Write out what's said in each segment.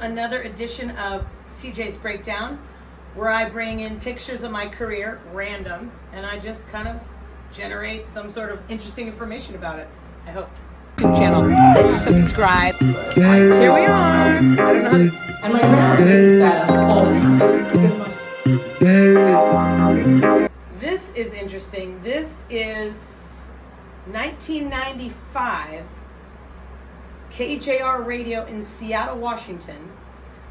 another edition of CJ's Breakdown, where I bring in pictures of my career, random, and I just kind of generate some sort of interesting information about it, I hope. YouTube channel. Click subscribe. Here we are. I don't know how to... And my grandma gets status all the time. This is interesting. This is 1995 KJR radio in Seattle, Washington.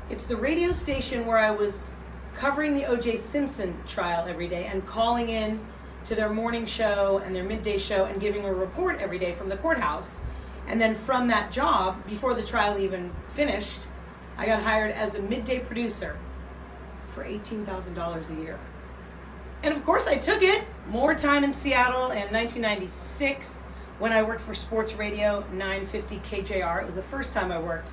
It's the radio station where I was covering the O.J. Simpson trial every day and calling in to their morning show and their midday show and giving a report every day from the courthouse. And then from that job, before the trial even finished, I got hired as a midday producer for $18,000 a year. And of course I took it. More time in Seattle in 1996 when I worked for sports radio 950 KJR. It was the first time I worked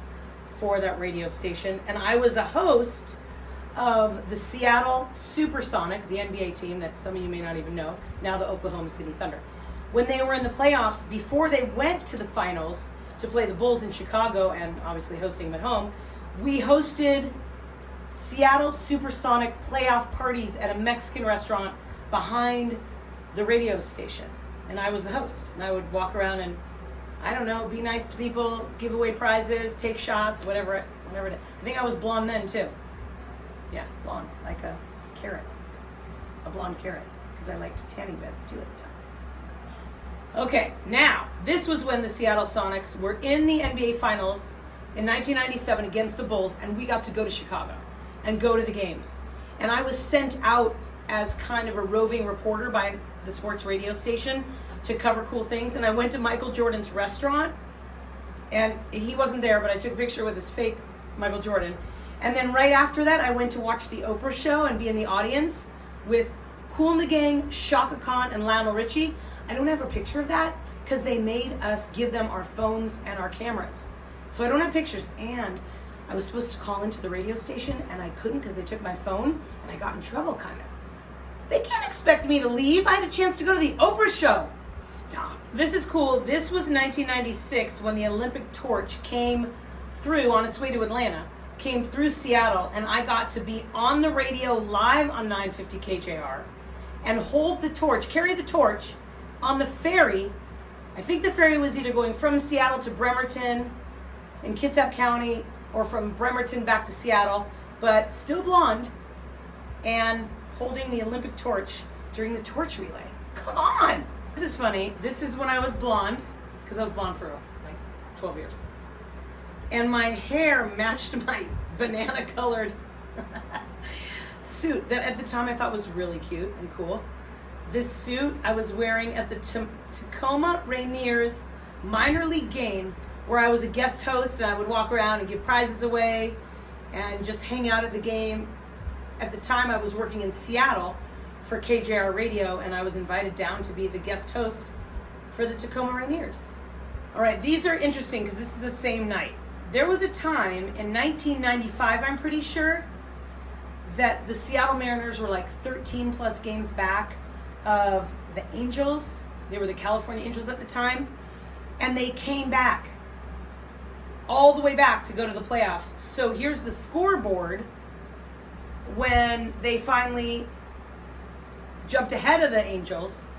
for that radio station. And I was a host of the Seattle Supersonic, the NBA team that some of you may not even know, now the Oklahoma City Thunder. When they were in the playoffs, before they went to the finals to play the Bulls in Chicago and obviously hosting them at home, we hosted Seattle Supersonic playoff parties at a Mexican restaurant behind the radio station. And I was the host. And I would walk around and, I don't know, be nice to people, give away prizes, take shots, whatever. I think I was blonde then too. Yeah, blonde, like a carrot. A blonde carrot. Because I liked tanning beds too at the time. Okay, now, this was when the Seattle Sonics were in the NBA Finals in 1997 against the Bulls, and we got to go to Chicago and go to the games. And I was sent out as kind of a roving reporter by the sports radio station to cover cool things. And I went to Michael Jordan's restaurant, and he wasn't there, but I took a picture with his fake Michael Jordan. And then right after that, I went to watch the Oprah show and be in the audience with Kool and the Gang, Shaka Khan, and Lionel Richie. I don't have a picture of that because they made us give them our phones and our cameras. So I don't have pictures. And I was supposed to call into the radio station and I couldn't because they took my phone and I got in trouble kind of. They can't expect me to leave. I had a chance to go to the Oprah show. Stop. This is cool. This was 1996 when the Olympic torch came through on its way to Atlanta, came through Seattle, and I got to be on the radio live on 950 KJR and hold the torch, carry the torch on the ferry. I think the ferry was either going from Seattle to Bremerton in Kitsap County or from Bremerton back to Seattle, but still blonde and holding the Olympic torch during the torch relay. Come on! This is funny. This is when I was blonde, because I was blonde for like 12 years. And my hair matched my banana-colored suit that at the time I thought was really cute and cool. This suit I was wearing at the Tacoma Rainiers minor league game where I was a guest host and I would walk around and give prizes away and just hang out at the game. At the time I was working in Seattle for KJR Radio and I was invited down to be the guest host for the Tacoma Rainiers. All right, these are interesting because this is the same night. There was a time in 1995, I'm pretty sure, that the Seattle Mariners were like 13 plus games back of the Angels. They were the California Angels at the time. And they came back, all the way back to go to the playoffs. So here's the scoreboard when they finally jumped ahead of the Angels.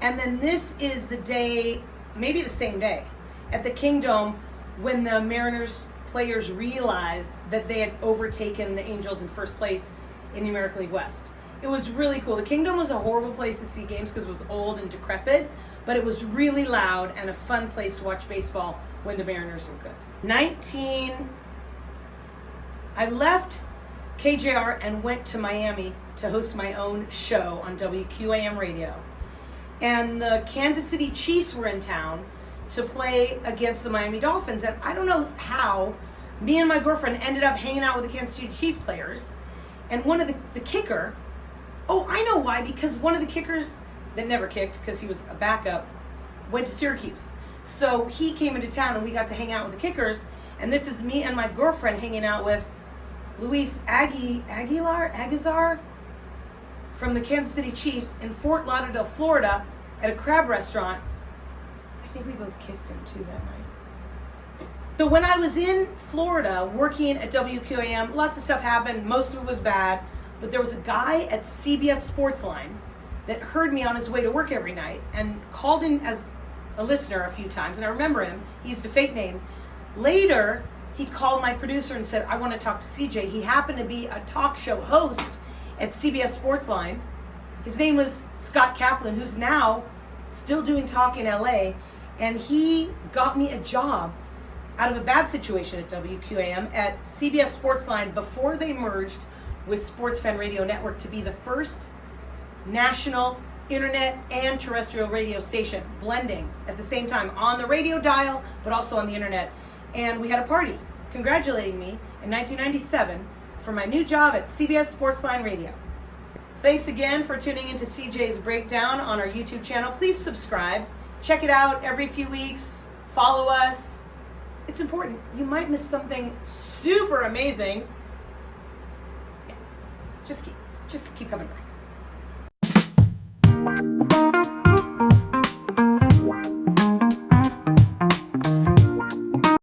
And then this is the day, maybe the same day, at the Kingdome when the Mariners players realized that they had overtaken the Angels in first place in the American League West. It was really cool. The Kingdome was a horrible place to see games because it was old and decrepit, but it was really loud and a fun place to watch baseball when the Mariners were good. I left KJR and went to Miami to host my own show on WQAM radio. And the Kansas City Chiefs were in town to play against the Miami Dolphins. And I don't know how, me and my girlfriend ended up hanging out with the Kansas City Chiefs players. And one of the kicker, I know why, because one of the kickers that never kicked, because he was a backup, went to Syracuse. So he came into town and we got to hang out with the kickers. And this is me and my girlfriend hanging out with Luis Aguilar from the Kansas City Chiefs in Fort Lauderdale, Florida, at a crab restaurant. I think we both kissed him too that night. So when I was in Florida working at WQAM, lots of stuff happened. Most of it was bad, but there was a guy at CBS Sportsline that heard me on his way to work every night and called in as a listener a few times, and I remember him. He used a fake name. Later, he called my producer and said, I want to talk to CJ. He happened to be a talk show host at CBS Sportsline. His name was Scott Kaplan, who's now still doing talk in LA, and he got me a job out of a bad situation at WQAM at CBS Sportsline before they merged with Sports Fan Radio Network to be the first national internet and terrestrial radio station, blending at the same time on the radio dial, but also on the internet. And we had a party congratulating me in 1997 for my new job at CBS Sportsline Radio. Thanks again for tuning into CJ's Breakdown on our YouTube channel. Please subscribe. Check it out every few weeks. Follow us. It's important. You might miss something super amazing. Yeah. Just keep coming back.